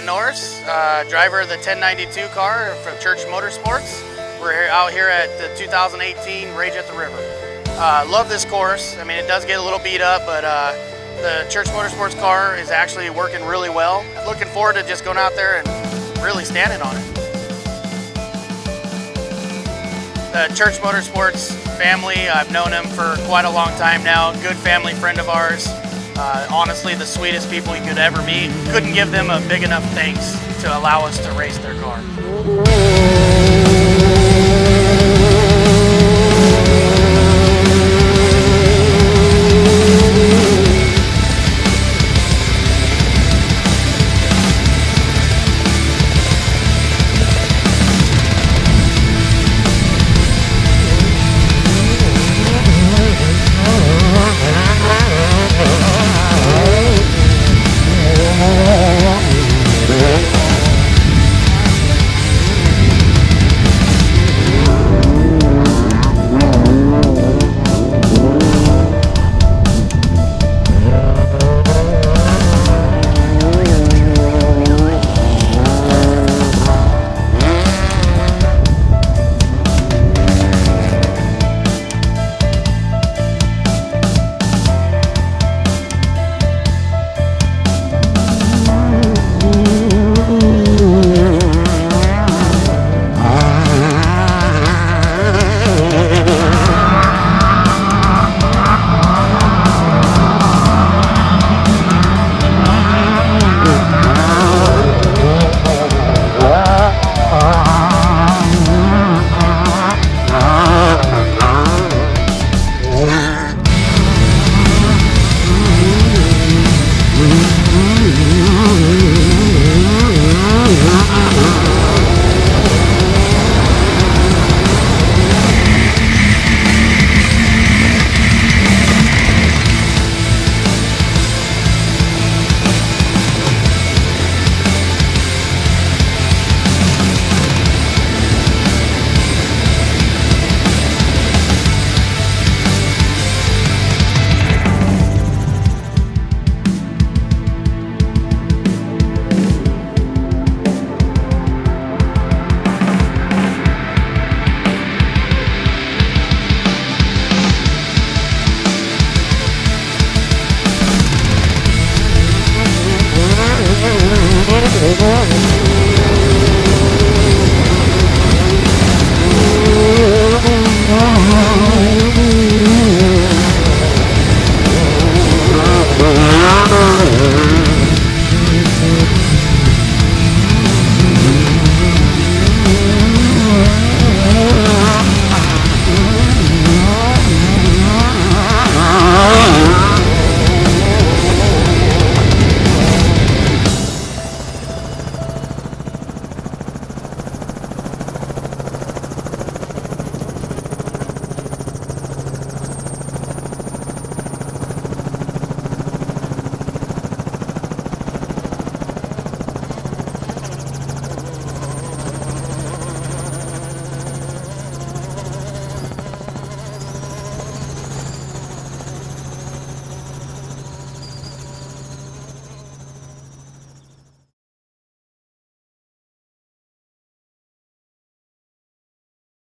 Norris, driver of the 1092 car from Church Motorsports. We're out here at the 2018 Rage at the River. Love this course. I mean, it does get a little beat up, but the Church Motorsports car is actually working really well. Looking forward to just going out there and really standing on it. The Church Motorsports family, I've known them for quite a long time now. Good family friend of ours. Honestly, the sweetest people you could ever meet. Couldn't give them a big enough thanks to allow us to race their car.